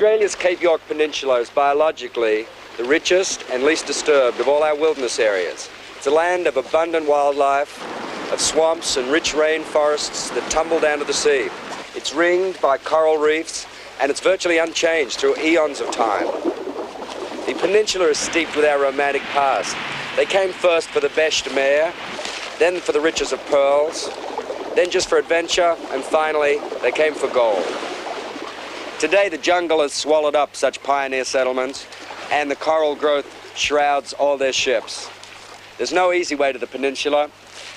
Australia's Cape York Peninsula is biologically the richest and least disturbed of all our wilderness areas. It's a land of abundant wildlife, of swamps and rich rainforests that tumble down to the sea. It's ringed by coral reefs, and it's virtually unchanged through eons of time. The peninsula is steeped with our romantic past. They came first for the bêche de mer, then for the riches of pearls, then just for adventure, and finally, they came for gold. Today, the jungle has swallowed up such pioneer settlements, and the coral growth shrouds all their ships. There's no easy way to the peninsula.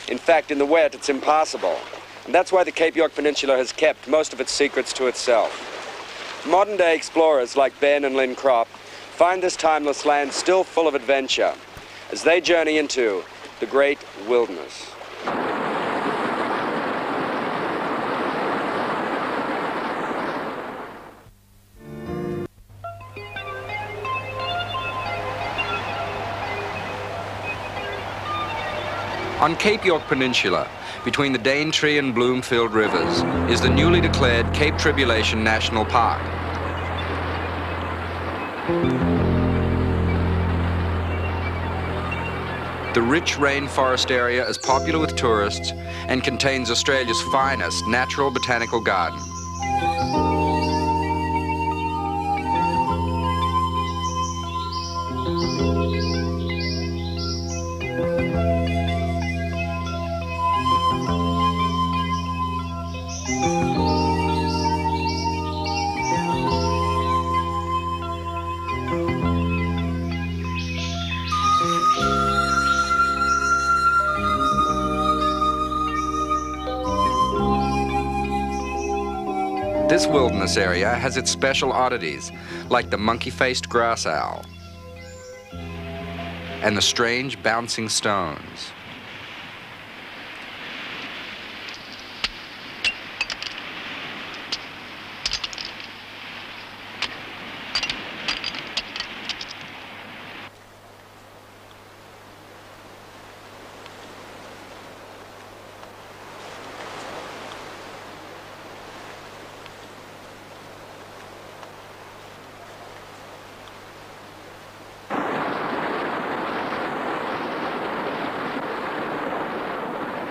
In fact, in the wet, it's impossible. And that's why the Cape York Peninsula has kept most of its secrets to itself. Modern-day explorers like Ben and Lynn Cropp find this timeless land still full of adventure as they journey into the great wilderness. On Cape York Peninsula, between the Daintree and Bloomfield rivers, is the newly declared Cape Tribulation National Park. The rich rainforest area is popular with tourists and contains Australia's finest natural botanical garden. This wilderness area has its special oddities, like the monkey-faced grass owl and the strange bouncing stones.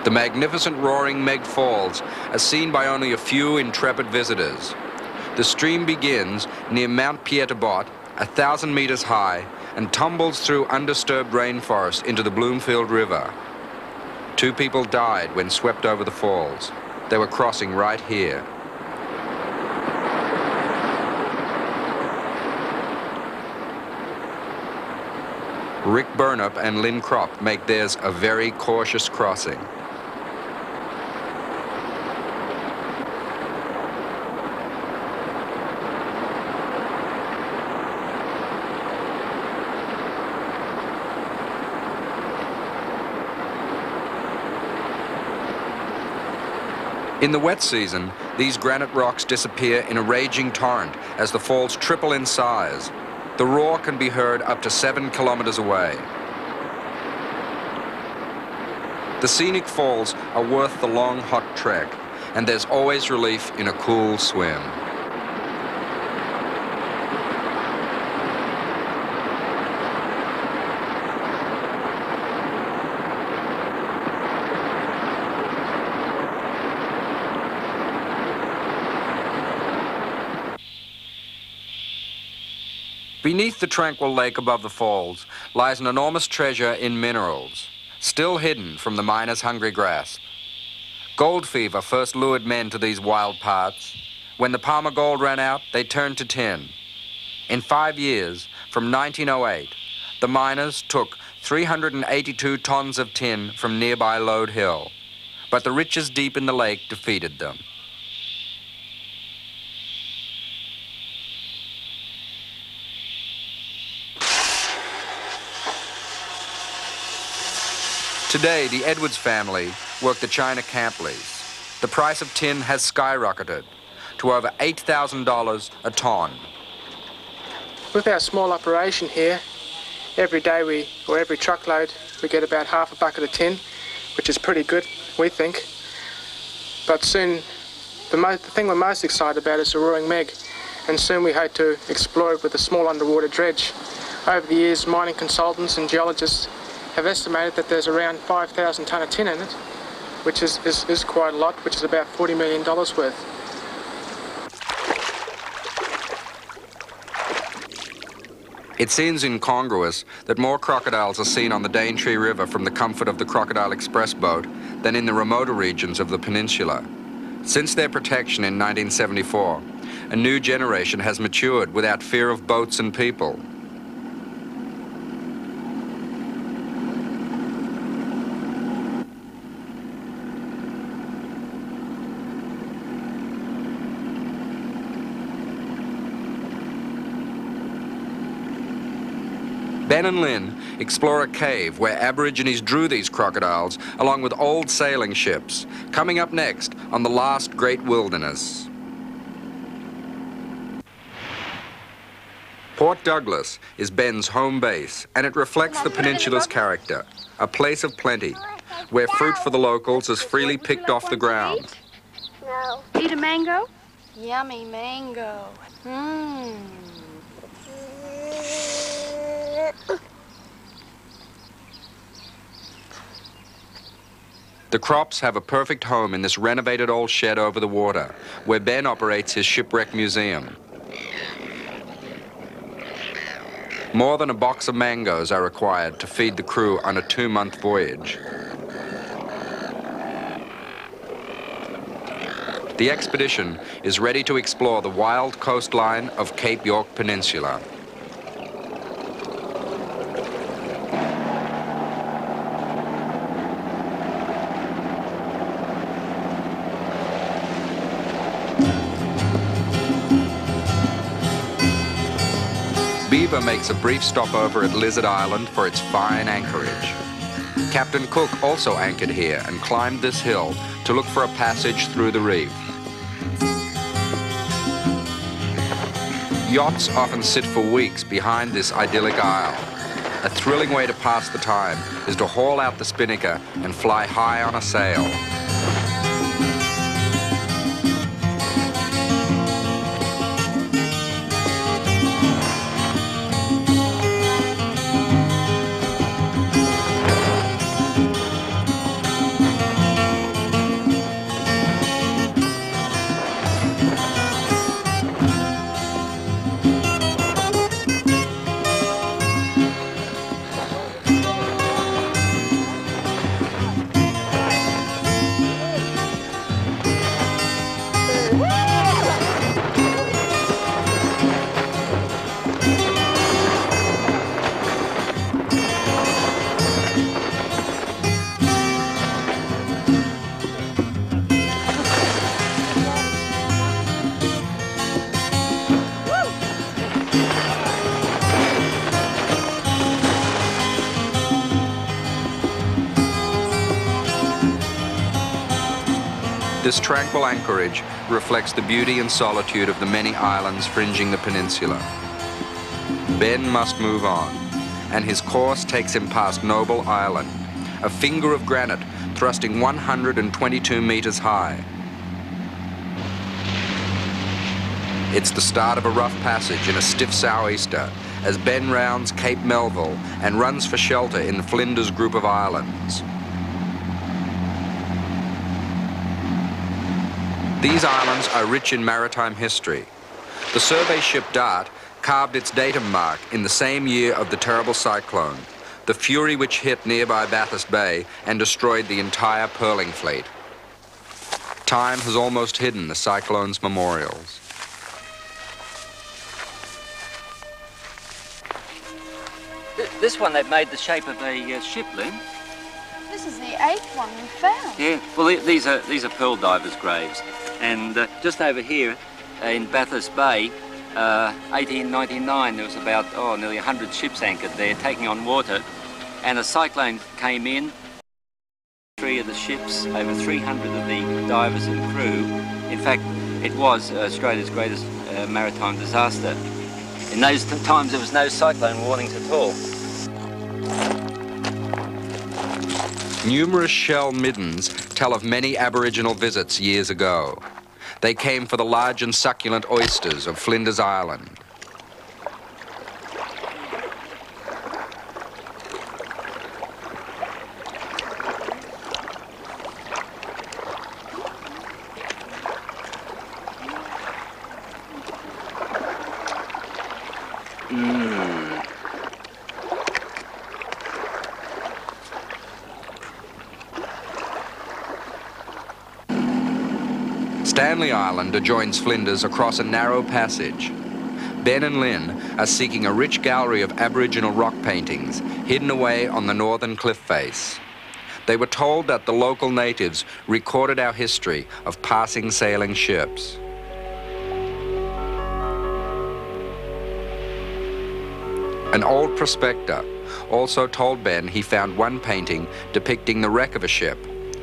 The magnificent roaring Meg Falls are seen by only a few intrepid visitors. The stream begins near Mount Pieterbotte, 1,000 meters high, and tumbles through undisturbed rainforest into the Bloomfield River. 2 people died when swept over the falls. They were crossing right here. Rick Burnup and Lynn Cropp make theirs a very cautious crossing. In the wet season, these granite rocks disappear in a raging torrent as the falls triple in size. The roar can be heard up to 7 kilometers away. The scenic falls are worth the long, hot trek, and there's always relief in a cool swim. Beneath the tranquil lake above the falls lies an enormous treasure in minerals, still hidden from the miner's hungry grasp. Gold fever first lured men to these wild parts. When the Palmer gold ran out, they turned to tin. In 5 years, from 1908, the miners took 382 tons of tin from nearby Lode Hill, but the riches deep in the lake defeated them. Today, the Edwards family work the China camp lease. The price of tin has skyrocketed to over $8,000 a ton. With our small operation here, every day every truckload, we get about half a bucket of tin, which is pretty good, we think. But soon, the thing we're most excited about is the roaring Meg. and soon we hope to explore it with a small underwater dredge. Over the years, mining consultants and geologists have estimated that there's around 5,000 tonne of tin in it, which is quite a lot, which is about $40 million worth. It seems incongruous that more crocodiles are seen on the Daintree River from the comfort of the Crocodile Express boat than in the remoter regions of the peninsula. Since their protection in 1974, a new generation has matured without fear of boats and people. Ben and Lynn explore a cave where Aborigines drew these crocodiles along with old sailing ships, coming up next on The Last Great Wilderness. Port Douglas is Ben's home base, and it reflects the peninsula's character, a place of plenty, where fruit for the locals is freely picked off the ground. No. Eat a mango? Yummy mango. Mmm. The Cropps have a perfect home in this renovated old shed over the water, where Ben operates his shipwreck museum. More than a box of mangoes are required to feed the crew on a 2-month voyage. The expedition is ready to explore the wild coastline of Cape York Peninsula. Beaver makes a brief stopover at Lizard Island for its fine anchorage. Captain Cook also anchored here and climbed this hill to look for a passage through the reef. Yachts often sit for weeks behind this idyllic isle. A thrilling way to pass the time is to haul out the spinnaker and fly high on a sail. This tranquil anchorage reflects the beauty and solitude of the many islands fringing the peninsula. Ben must move on, and his course takes him past Noble Island, a finger of granite thrusting 122 meters high. It's the start of a rough passage in a stiff sou'easter as Ben rounds Cape Melville and runs for shelter in the Flinders group of islands. These islands are rich in maritime history. The survey ship Dart carved its datum mark in the same year of the terrible cyclone, the fury which hit nearby Bathurst Bay and destroyed the entire pearling fleet. Time has almost hidden the cyclone's memorials. This one, they've made the shape of a ship, Lynn. This is the 8th one we found. Yeah, well, these are pearl divers' graves. And just over here in Bathurst Bay, 1899, there was about, nearly 100 ships anchored there, taking on water. And a cyclone came in, 3 of the ships, over 300 of the divers and crew. In fact, it was Australia's greatest maritime disaster. In those times, there was no cyclone warnings at all. Numerous shell middens tell of many Aboriginal visits years ago. They came for the large and succulent oysters of Flinders Island. Stanley Island adjoins Flinders across a narrow passage. Ben and Lynn are seeking a rich gallery of Aboriginal rock paintings hidden away on the northern cliff face. They were told that the local natives recorded our history of passing sailing ships. An old prospector also told Ben he found one painting depicting the wreck of a ship.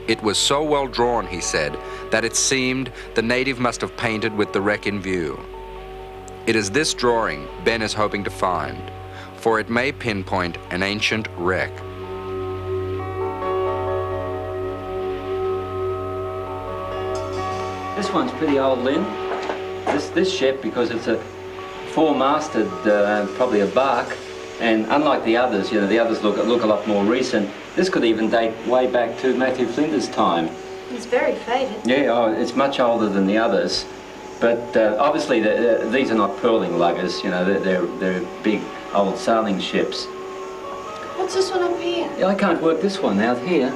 It was so well drawn, he said, that it seemed the native must have painted with the wreck in view. It is this drawing Ben is hoping to find, for it may pinpoint an ancient wreck. This one's pretty old, Lynn. This ship, because it's a four-masted, probably a bark, and unlike the others, you know, the others look a lot more recent. This could even date way back to Matthew Flinders' time. It's very faded. Yeah, oh, it's much older than the others. But obviously these are not pearling luggers, you know, they're big old sailing ships. What's this one up here? Yeah, I can't work this one out here.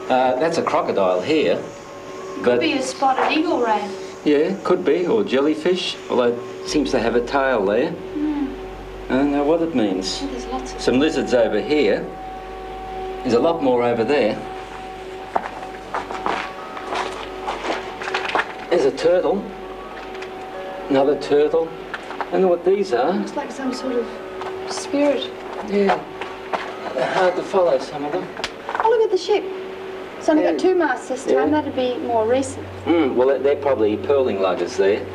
That's a crocodile here. Could be a spotted eagle ray. Yeah, could be, or jellyfish, although it seems to have a tail there. I don't know what it means. Oh, there's lots of Some lizards over here. There's a lot more over there. There's a turtle. Another turtle. I don't know what these are. Looks like some sort of spirit. Yeah. They're hard to follow, some of them. Oh, look at the ship. It's only got 2 masts this time. Yeah. That'd be more recent. Well, they're probably pearling luggers there.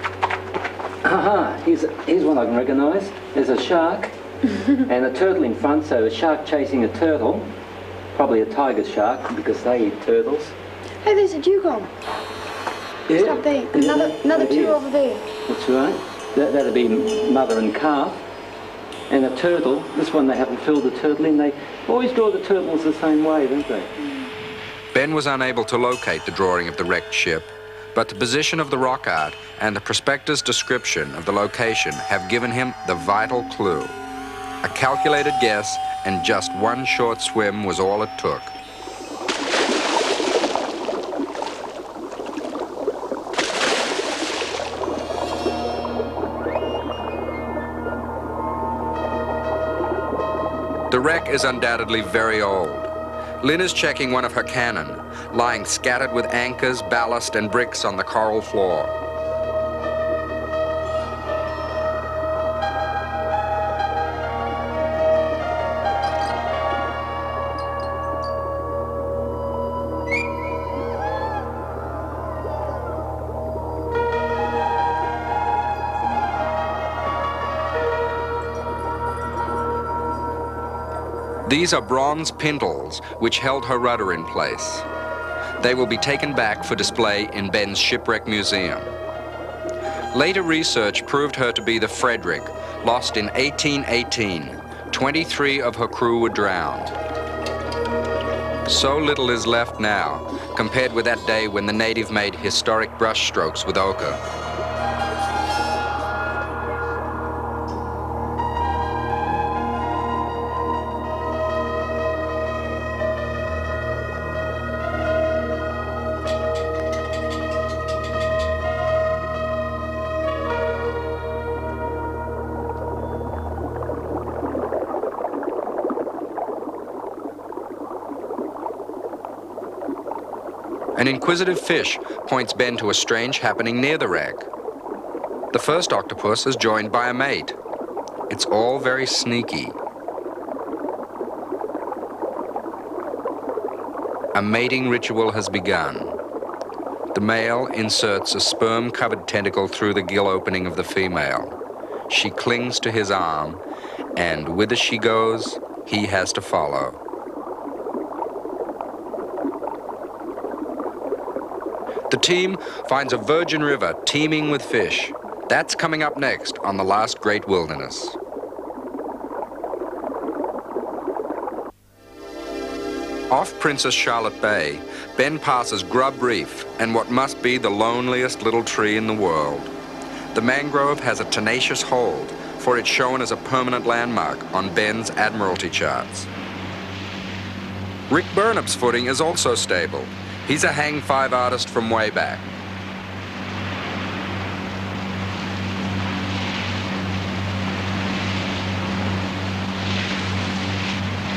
Aha, here's one I can recognise. There's a shark and a turtle in front, so a shark chasing a turtle. Probably a tiger shark, because they eat turtles. Hey, there's a dugong. Yeah. Just up there. Another 2 over there. That's right. That'd be mother and calf. And a turtle. This one they haven't filled the turtle in. They always draw the turtles the same way, don't they? Ben was unable to locate the drawing of the wrecked ship, but the position of the rock art and the prospector's description of the location have given him the vital clue. A calculated guess and just one short swim was all it took. The wreck is undoubtedly very old. Lynn is checking one of her cannon, lying scattered with anchors, ballast, and bricks on the coral floor. These are bronze pintles which held her rudder in place. They will be taken back for display in Ben's Shipwreck Museum. Later research proved her to be the Frederick, lost in 1818. 23 of her crew were drowned. So little is left now, compared with that day when the native made historic brushstrokes with ochre. An inquisitive fish points Ben to a strange happening near the wreck. The first octopus is joined by a mate. It's all very sneaky. A mating ritual has begun. The male inserts a sperm-covered tentacle through the gill opening of the female. She clings to his arm, and whither she goes, he has to follow. The team finds a virgin river teeming with fish. That's coming up next on The Last Great Wilderness. Off Princess Charlotte Bay, Ben passes Grub Reef and what must be the loneliest little tree in the world. The mangrove has a tenacious hold, for it's shown as a permanent landmark on Ben's Admiralty charts. Rick Burnap's footing is also stable. He's a Hang 5 artist from way back.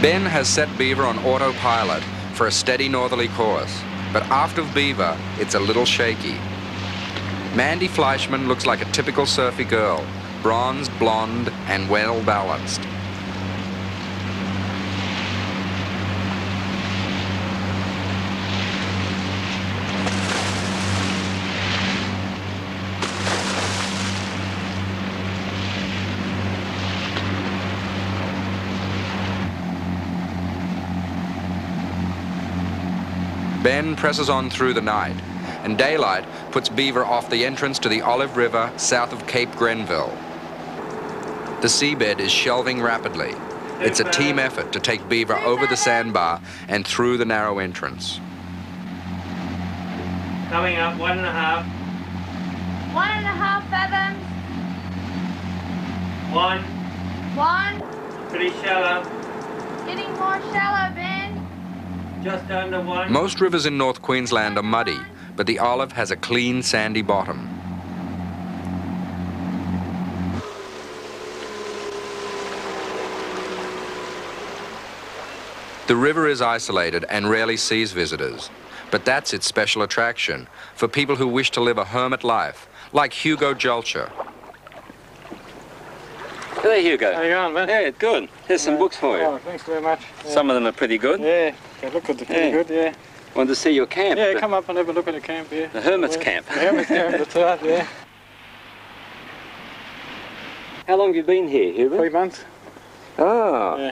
Ben has set Beaver on autopilot for a steady northerly course, but aft of Beaver, it's a little shaky. Mandy Fleischman looks like a typical surfy girl, bronzed, blonde, and well-balanced. Ben presses on through the night, and daylight puts Beaver off the entrance to the Olive River south of Cape Grenville. The seabed is shelving rapidly. It's a team effort to take Beaver over the sandbar and through the narrow entrance. Coming up, 1.5. 1.5 fathoms. 1. 1. Pretty shallow. Getting more shallow, Ben. Just under 1. Most rivers in North Queensland are muddy, but the Olive has a clean, sandy bottom. The river is isolated and rarely sees visitors, but that's its special attraction for people who wish to live a hermit life, like Hugo Julcher. There you go. How you going, man? Yeah, good. Here's some books for you. Oh, thanks very much. Yeah. Some of them are pretty good. Yeah, they look good, pretty good, yeah. Want to see your camp? Yeah, come up and have a look at the camp, yeah. The Hermit's Yeah. Camp. The Hermit's Camp, that's right, yeah. How long have you been here, Hubert? 3 months. Oh, Yeah.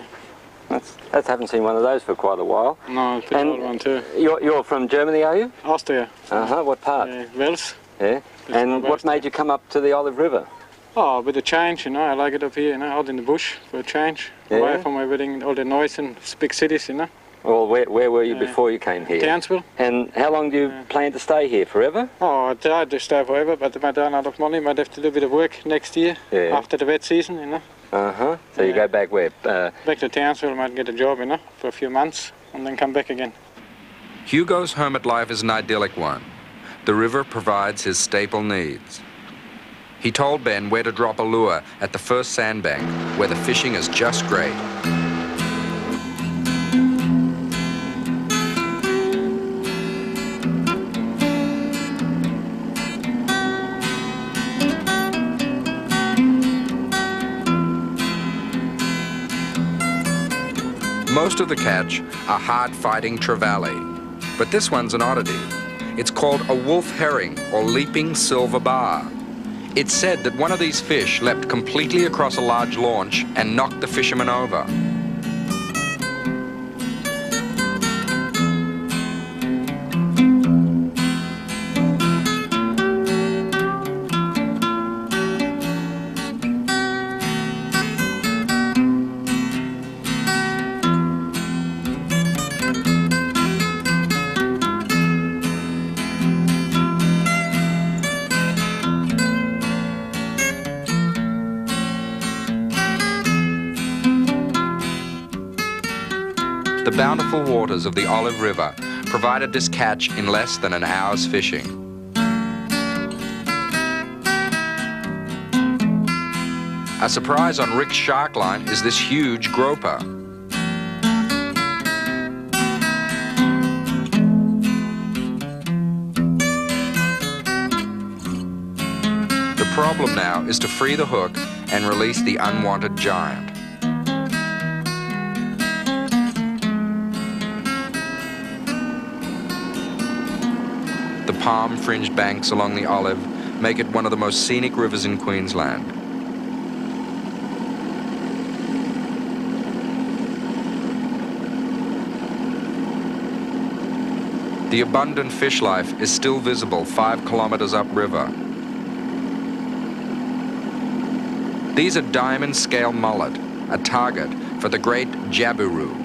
that's haven't seen one of those for quite a while. No, it's a And- old one too. You're from Germany, are you? Austria. Uh-huh, what part? Yeah, Wales. Yeah. Just And above what Austria. made you come up to the Olive River? Oh, a bit of change, you know. I like it up here, you know, out in the bush for a change. Yeah. Away from everything, all the noise in big cities, you know. Well, where were you before you came here? Townsville. And how long do you plan to stay here? Forever? Oh, I tried to stay forever, but I might run out of money. Might have to do a bit of work next year Yeah. after the wet season, you know. Uh-huh. So you Yeah. go back where? Back to Townsville, might get a job, you know, for a few months and then come back again. Hugo's hermit life is an idyllic one. The river provides his staple needs. He told Ben where to drop a lure at the first sandbank, where the fishing is just great. Most of the catch are hard-fighting trevally, but this one's an oddity. It's called a wolf herring or leaping silver bar. It's said that one of these fish leapt completely across a large launch and knocked the fisherman over. The bountiful waters of the Olive River provided this catch in less than an hour's fishing. A surprise on Rick's shark line is this huge groper. The problem now is to free the hook and release the unwanted giant. The palm-fringed banks along the Olive make it one of the most scenic rivers in Queensland. The abundant fish life is still visible 5 kilometers upriver. These are diamond scale mullet, a target for the great jabiru.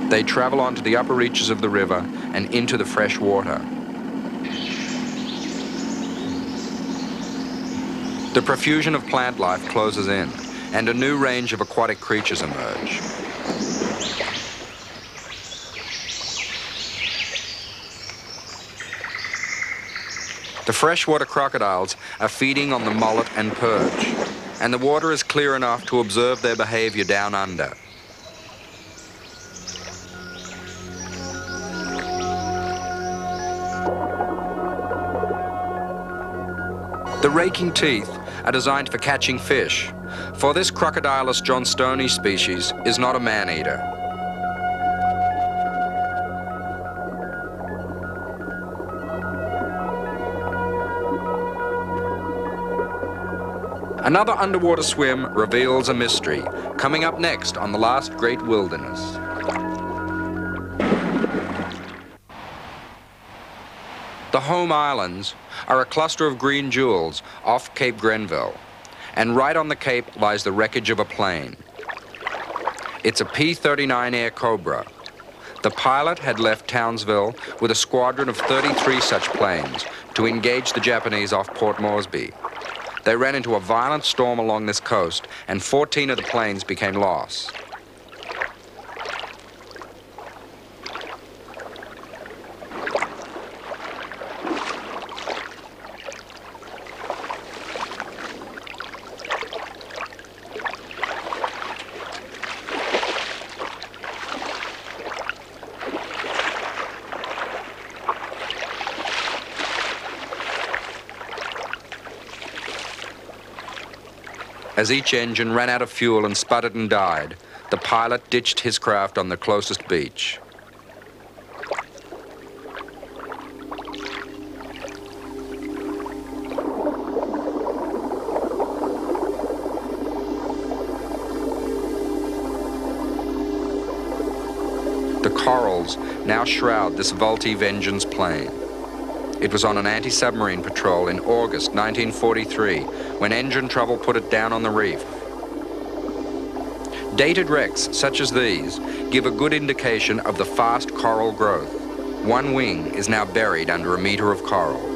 They travel onto the upper reaches of the river and into the fresh water. The profusion of plant life closes in, and a new range of aquatic creatures emerge. The freshwater crocodiles are feeding on the mullet and perch, and the water is clear enough to observe their behavior down under. The raking teeth are designed for catching fish, for this Crocodilus johnstoni species is not a man-eater. Another underwater swim reveals a mystery, coming up next on The Last Great Wilderness. The home islands are a cluster of green jewels off Cape Grenville, and right on the cape lies the wreckage of a plane. It's a P-39 Air Cobra. The pilot had left Townsville with a squadron of 33 such planes to engage the Japanese off Port Moresby. They ran into a violent storm along this coast, and 14 of the planes became lost. As each engine ran out of fuel and sputtered and died, the pilot ditched his craft on the closest beach. The corals now shroud this Vultee Vengeance plane. It was on an anti-submarine patrol in August 1943 when engine trouble put it down on the reef. Dated wrecks such as these give a good indication of the fast coral growth. One wing is now buried under a meter of coral.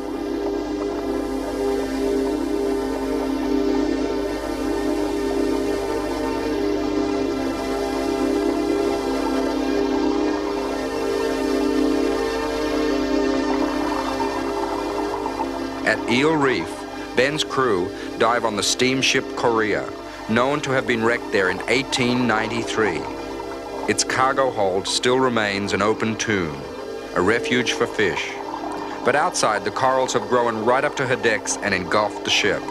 At Eel Reef, Ben's crew dive on the steamship Korea, known to have been wrecked there in 1893. Its cargo hold still remains an open tomb, a refuge for fish. But outside, the corals have grown right up to her decks and engulfed the ship.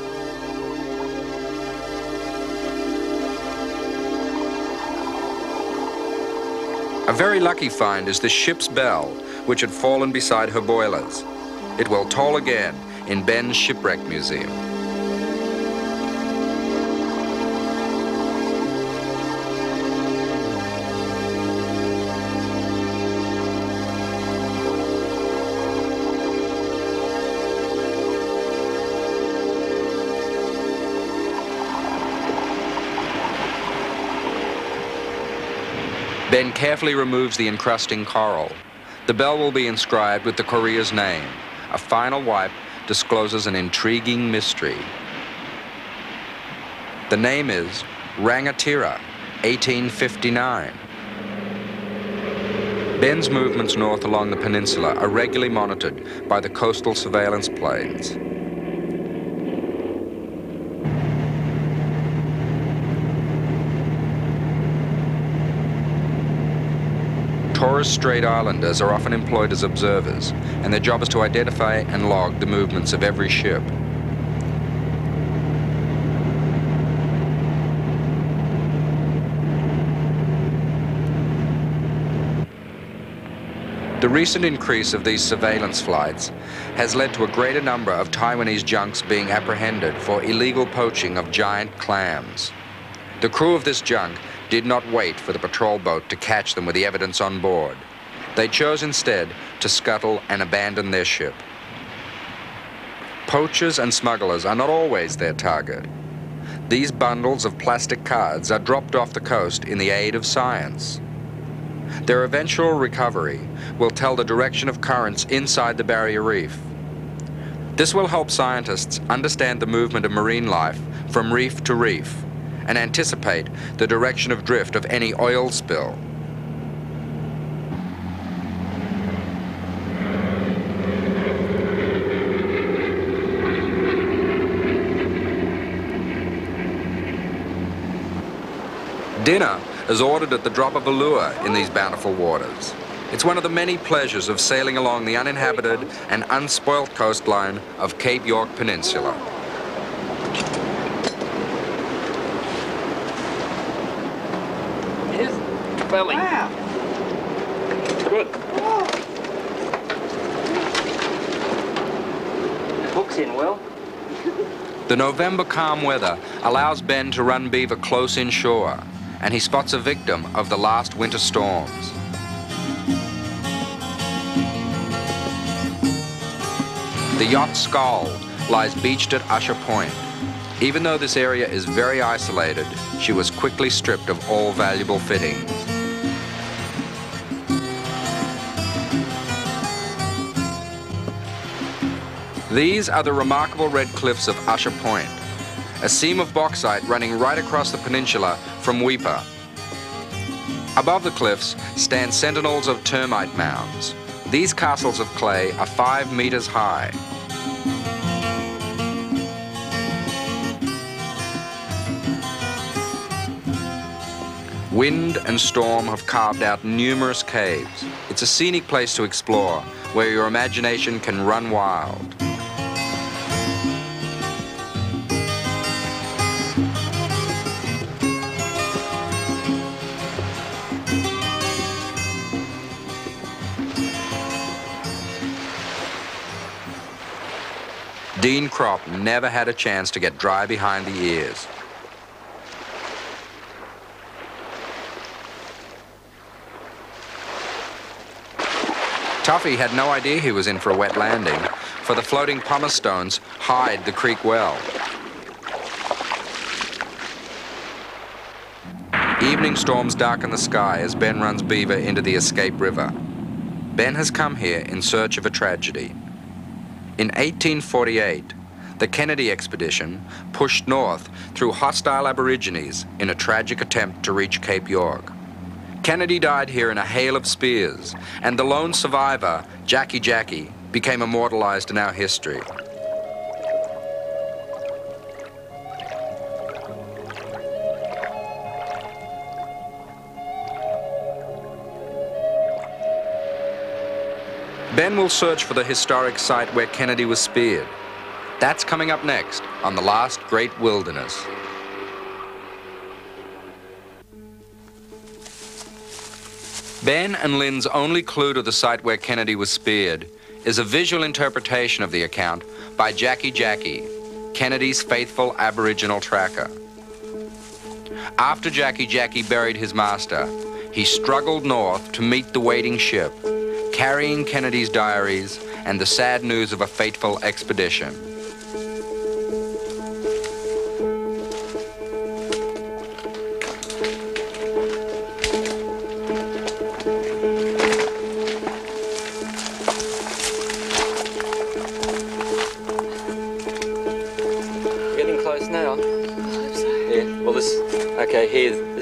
A very lucky find is the ship's bell, which had fallen beside her boilers. It will toll again in Ben's Shipwreck Museum. Ben carefully removes the encrusting coral. The bell will be inscribed with the Korea's name. A final wipe discloses an intriguing mystery. The name is Rangatira, 1859. Ben's movements north along the peninsula are regularly monitored by the coastal surveillance planes. Torres Strait Islanders are often employed as observers, and their job is to identify and log the movements of every ship. The recent increase of these surveillance flights has led to a greater number of Taiwanese junks being apprehended for illegal poaching of giant clams. The crew of this junk did not wait for the patrol boat to catch them with the evidence on board. They chose instead to scuttle and abandon their ship. Poachers and smugglers are not always their target. These bundles of plastic cards are dropped off the coast in the aid of science. Their eventual recovery will tell the direction of currents inside the barrier reef. This will help scientists understand the movement of marine life from reef to reef and anticipate the direction of drift of any oil spill. Dinner is ordered at the drop of a lure in these bountiful waters. It's one of the many pleasures of sailing along the uninhabited and unspoilt coastline of Cape York Peninsula. Here's belly. Wow. Good. Hook's in well. The November calm weather allows Ben to run beaver close inshore, and he spots a victim of the last winter storms. The yacht Skull lies beached at Husha Point. Even though this area is very isolated, she was quickly stripped of all valuable fittings. These are the remarkable red cliffs of Husha Point, a seam of bauxite running right across the peninsula from Weipa. Above the cliffs stand sentinels of termite mounds. These castles of clay are 5 meters high. Wind and storm have carved out numerous caves. It's a scenic place to explore, where your imagination can run wild. Ben Cropp never had a chance to get dry behind the ears. Tuffy had no idea he was in for a wet landing, for the floating pumice stones hide the creek well. Evening storms darken the sky as Ben runs beaver into the Escape River. Ben has come here in search of a tragedy. In 1848, the Kennedy expedition pushed north through hostile Aborigines in a tragic attempt to reach Cape York. Kennedy died here in a hail of spears, and the lone survivor, Jackie, became immortalized in our history. Ben will search for the historic site where Kennedy was speared. That's coming up next on The Last Great Wilderness. Ben and Lynn's only clue to the site where Kennedy was speared is a visual interpretation of the account by Jackie, Kennedy's faithful Aboriginal tracker. After Jackie buried his master, he struggled north to meet the waiting ship, carrying Kennedy's diaries and the sad news of a fateful expedition. Getting close now. I hope so. Yeah, well this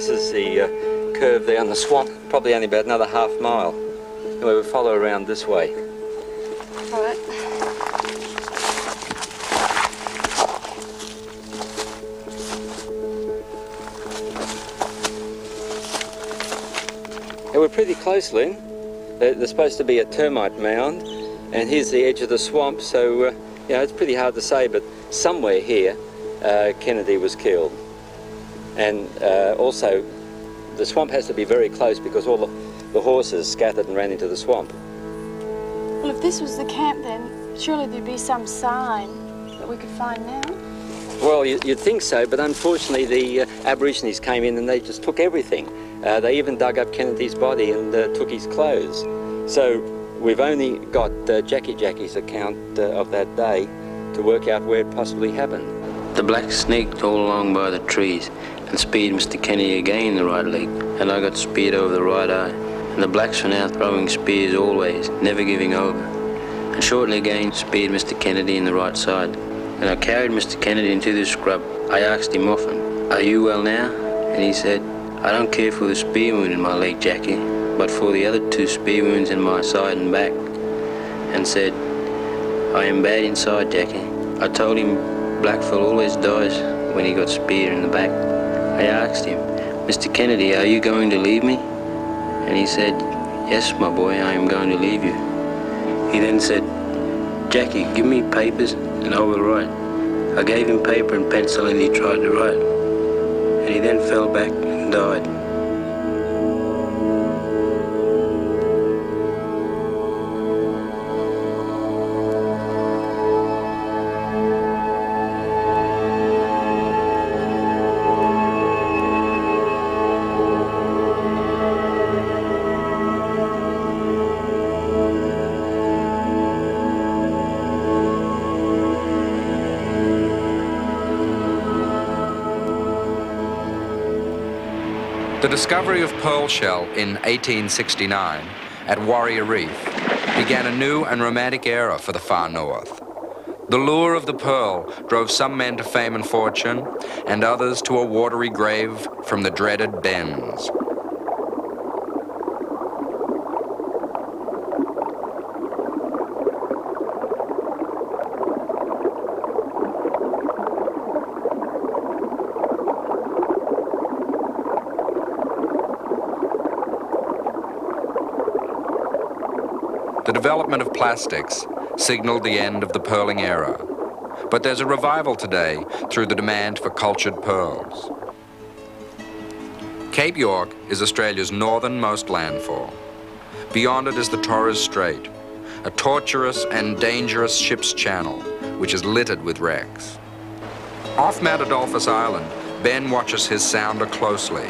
is the curve there in the swamp, probably only about another half mile. We will follow around this way. All right. Yeah, we're pretty close, Lynn. There's supposed to be a termite mound, and here's the edge of the swamp, so it's pretty hard to say, but somewhere here Kennedy was killed. And also the swamp has to be very close because all the horses scattered and ran into the swamp. Well, if this was the camp then, surely there'd be some sign that we could find now. Well, you'd think so, but unfortunately the Aborigines came in and they just took everything. They even dug up Kennedy's body and took his clothes. So we've only got Jackie's account of that day to work out where it possibly happened. The blacks sneaked all along by the trees and speared Mr. Kennedy again in the right leg, and I got speared over the right eye. And the blacks were now throwing spears always, never giving over. And shortly again speared Mr. Kennedy in the right side. And I carried Mr. Kennedy into the scrub. I asked him often, "Are you well now?" And he said, "I don't care for the spear wound in my leg, Jackie, but for the other 2 spear wounds in my side and back." And said, "I am bad inside, Jackie." I told him Blackfell always dies when he got speared in the back. I asked him, "Mr. Kennedy, are you going to leave me?" And he said, "Yes, my boy, I am going to leave you." He then said, "Jackie, give me papers and I will write." I gave him paper and pencil and he tried to write. And he then fell back and died. The discovery of pearl shell in 1869 at Warrior Reef began a new and romantic era for the far north. The lure of the pearl drove some men to fame and fortune, and others to a watery grave from the dreaded bends. The development of plastics signaled the end of the pearling era, but there's a revival today through the demand for cultured pearls. Cape York is Australia's northernmost landfall. Beyond it is the Torres Strait, a tortuous and dangerous ship's channel, which is littered with wrecks. Off Mount Adolphus Island, Ben watches his sounder closely.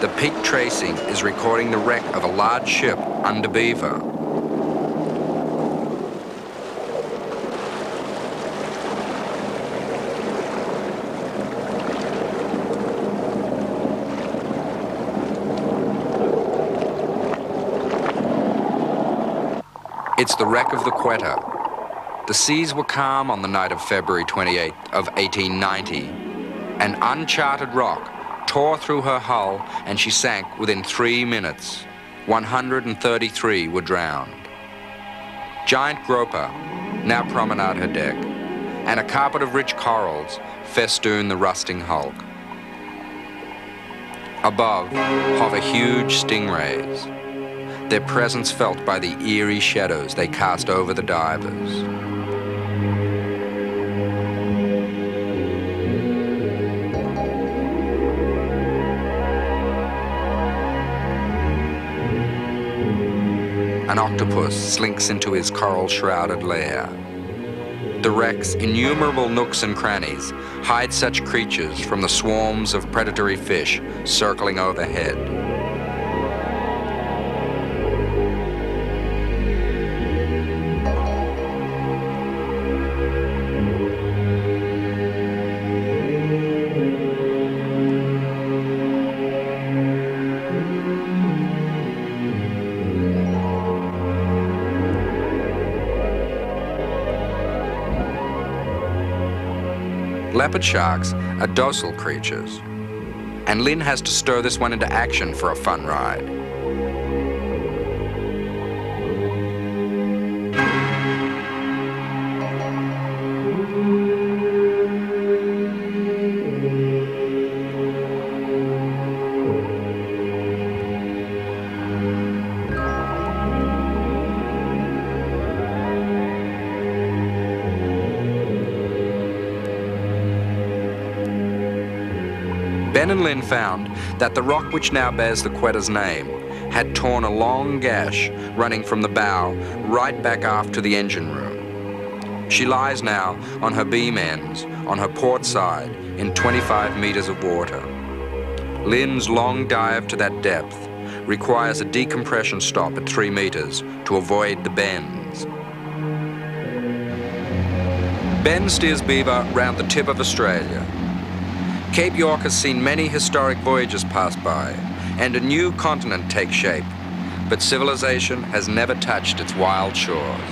The peak tracing is recording the wreck of a large ship under Beaver. It's the wreck of the Quetta. The seas were calm on the night of February 28th of 1890. An uncharted rock tore through her hull and she sank within 3 minutes. 133 were drowned. Giant groper now promenade her deck, and a carpet of rich corals festoon the rusting hulk. Above hover huge stingrays, their presence felt by the eerie shadows they cast over the divers. An octopus slinks into his coral-shrouded lair. The wreck's innumerable nooks and crannies hide such creatures from the swarms of predatory fish circling overhead. Leopard sharks are docile creatures, and Lynn has to stir this one into action for a fun ride. Ben and Lynn found that the rock which now bears the Quetta's name had torn a long gash running from the bow right back aft to the engine room. She lies now on her beam ends on her port side in 25 meters of water. Lynn's long dive to that depth requires a decompression stop at 3 meters to avoid the bends. Ben steers Beaver round the tip of Australia. Cape York has seen many historic voyages pass by and a new continent take shape, but civilization has never touched its wild shores.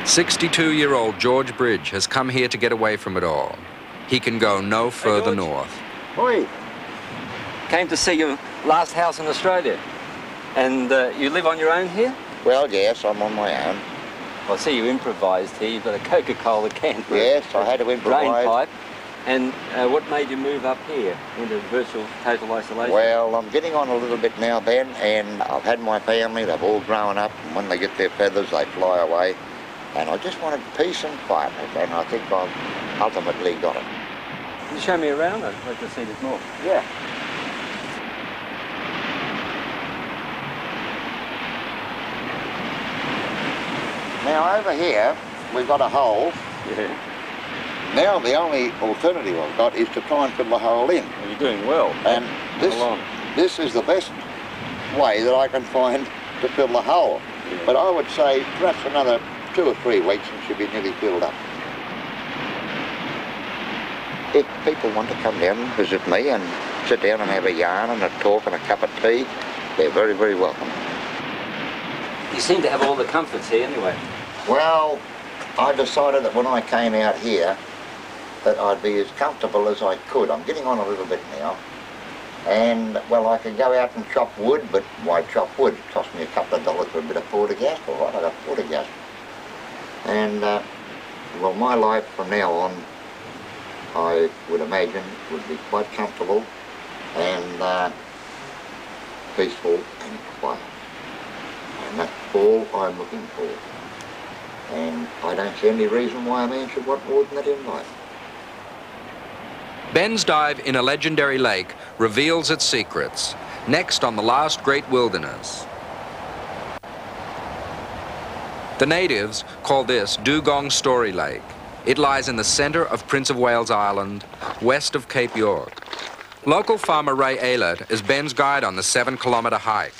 "62-year-old George Bridge has come here to get away from it all. He can go no further north." Oi! Came to see your last house in Australia. And you live on your own here? Well, yes, I'm on my own. I see you improvised here. You've got a Coca-Cola can for Yes, I had to improvise. drain pipe. And what made you move up here into virtual total isolation? Well, I'm getting on a little bit now, Ben, and I've had my family. They've all grown up, and when they get their feathers, they fly away. And I just wanted peace and quietness, and I think I've ultimately got it. Can you show me around? I'd like to see it more. Yeah. Now over here, we've got a hole. Yeah. Now the only alternative I've got is to try and fill the hole in. Well, you're doing well. And this is the best way that I can find to fill the hole. Yeah. But I would say perhaps another 2 or 3 weeks and should be nearly filled up. If people want to come down and visit me and sit down and have a yarn and a talk and a cup of tea, they're very, very welcome. You seem to have all the comforts here anyway. Well, I decided that when I came out here that I'd be as comfortable as I could. I'm getting on a little bit now. And, well, I could go out and chop wood, but why chop wood? It cost me a couple of dollars for a bit of porter gas. All right, I got porter gas. And, well, my life from now on, I would imagine, would be quite comfortable and peaceful and quiet. And that's all I'm looking for. And I don't see any reason why a man should want more than that in life. Ben's dive in a legendary lake reveals its secrets, next on The Last Great Wilderness. The natives call this Dugong Story Lake. It lies in the center of Prince of Wales Island, west of Cape York. Local farmer Ray Aylett is Ben's guide on the 7-kilometer hike.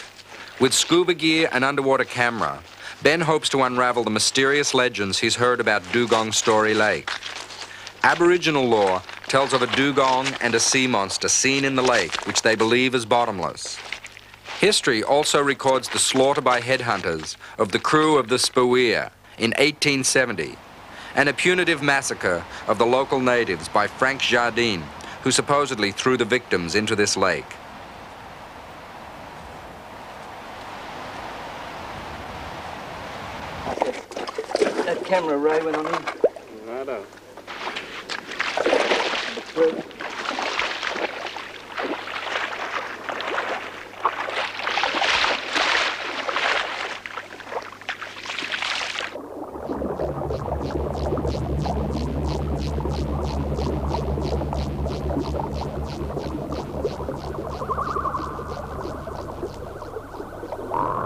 With scuba gear and underwater camera, Ben hopes to unravel the mysterious legends he's heard about Dugong Story Lake. Aboriginal lore tells of a dugong and a sea monster seen in the lake, which they believe is bottomless. History also records the slaughter by headhunters of the crew of the Spawea in 1870, and a punitive massacre of the local natives by Frank Jardine, who supposedly threw the victims into this lake. That camera ray went on in. Righto.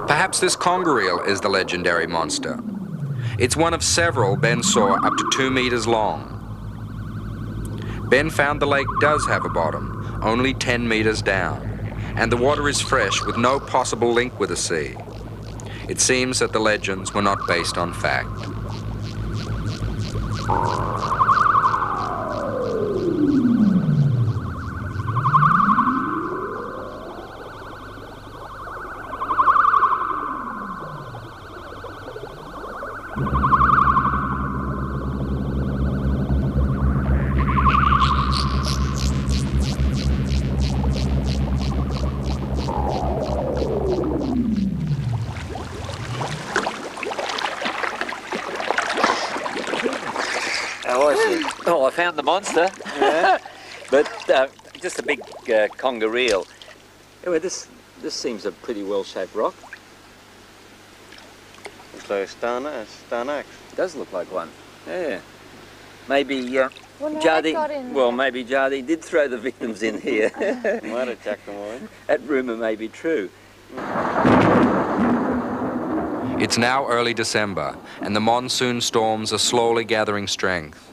Perhaps this conger eel is the legendary monster. It's one of several Ben saw up to 2 meters long. Ben found the lake does have a bottom, only 10 meters down, and the water is fresh with no possible link with the sea. It seems that the legends were not based on fact. Oh, I found the monster. Yeah. But just a big conger eel. Anyway, this seems a pretty well-shaped rock. Looks like a star axe. It does look like one. Yeah. Maybe Wouldn't have Jardy, got in well, there. maybe Jardy did throw the victims in here. Might have chucked them all in. That rumour may be true. It's now early December, and the monsoon storms are slowly gathering strength.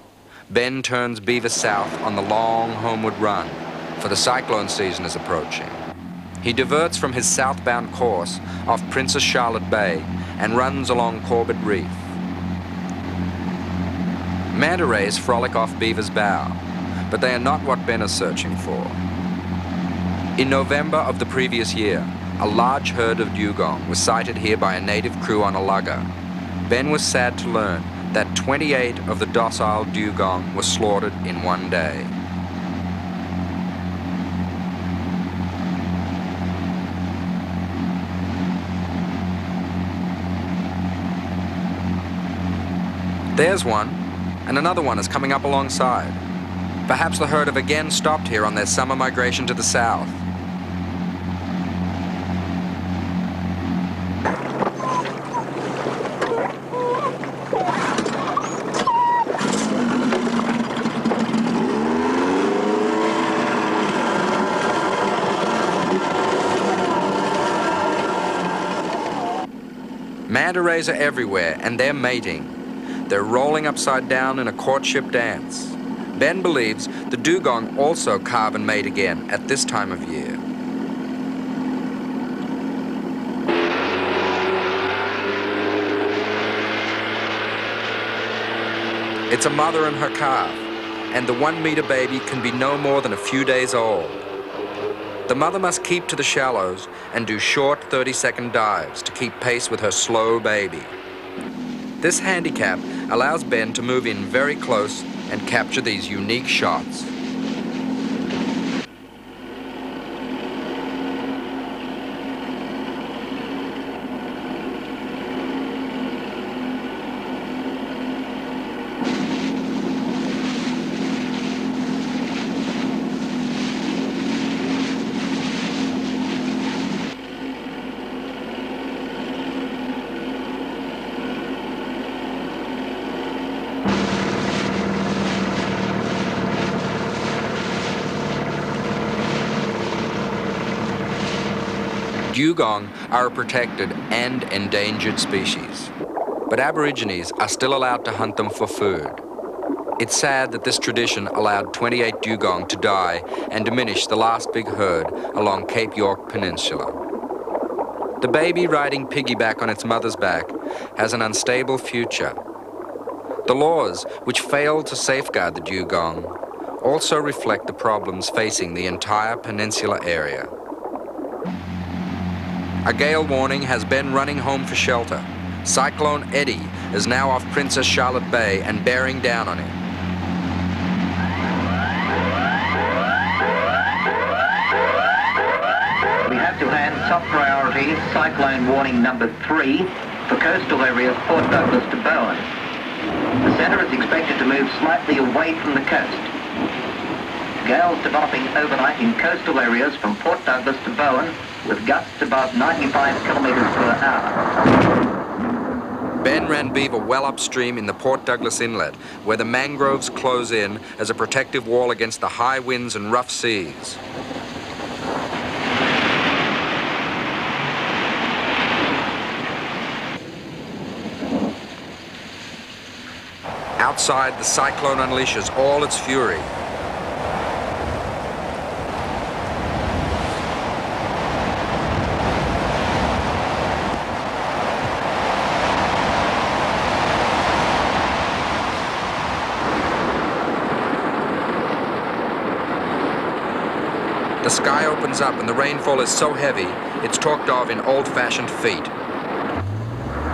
Ben turns Beaver south on the long homeward run, for the cyclone season is approaching. He diverts from his southbound course off Princess Charlotte Bay and runs along Corbett Reef. Manta rays frolic off Beaver's bow, but they are not what Ben is searching for. In November of the previous year, a large herd of dugong was sighted here by a native crew on a lugger. Ben was sad to learn that 28 of the docile dugong were slaughtered in one day. There's one, and another one is coming up alongside. Perhaps the herd have again stopped here on their summer migration to the south. Manta rays are everywhere, and they're mating. They're rolling upside down in a courtship dance. Ben believes the dugong also carve and mate again at this time of year. It's a mother and her calf, and the 1 meter baby can be no more than a few days old. The mother must keep to the shallows and do short 30-second dives to keep pace with her slow baby. This handicap allows Ben to move in very close and capture these unique shots. Dugong are a protected and endangered species, but Aborigines are still allowed to hunt them for food. It's sad that this tradition allowed 28 dugong to die and diminish the last big herd along Cape York Peninsula. The baby riding piggyback on its mother's back has an unstable future. The laws, which fail to safeguard the dugong, also reflect the problems facing the entire peninsula area. A gale warning has Ben running home for shelter. Cyclone Eddie is now off Princess Charlotte Bay and bearing down on him. We have to hand top priority cyclone warning number 3 for coastal areas Port Douglas to Bowen. The centre is expected to move slightly away from the coast. Gales developing overnight in coastal areas from Port Douglas to Bowen with gusts above 95 kilometres per hour. Ben ran beaver well upstream in the Port Douglas Inlet, where the mangroves close in as a protective wall against the high winds and rough seas. Outside, the cyclone unleashes all its fury. The sky opens up and the rainfall is so heavy, it's talked of in old-fashioned feet.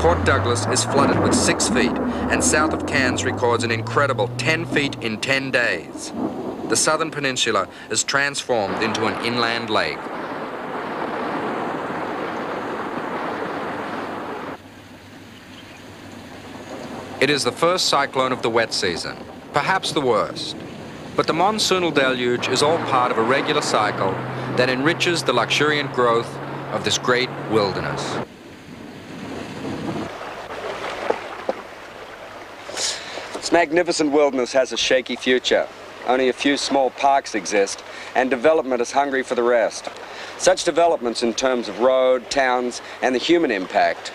Port Douglas is flooded with 6 feet, and south of Cairns records an incredible 10 feet in 10 days. The southern peninsula is transformed into an inland lake. It is the first cyclone of the wet season, perhaps the worst. But the monsoonal deluge is all part of a regular cycle that enriches the luxuriant growth of this great wilderness. This magnificent wilderness has a shaky future. Only a few small parks exist, and development is hungry for the rest. Such developments in terms of road, towns, and the human impact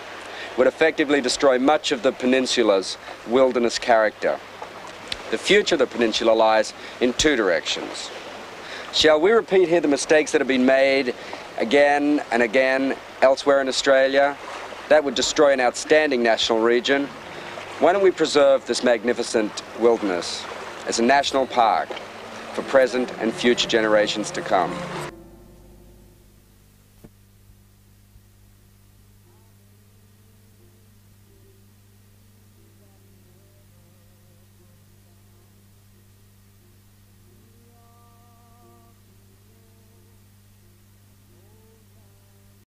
would effectively destroy much of the peninsula's wilderness character. The future of the peninsula lies in two directions. Shall we repeat here the mistakes that have been made again and again elsewhere in Australia? That would destroy an outstanding national region. Why don't we preserve this magnificent wilderness as a national park for present and future generations to come?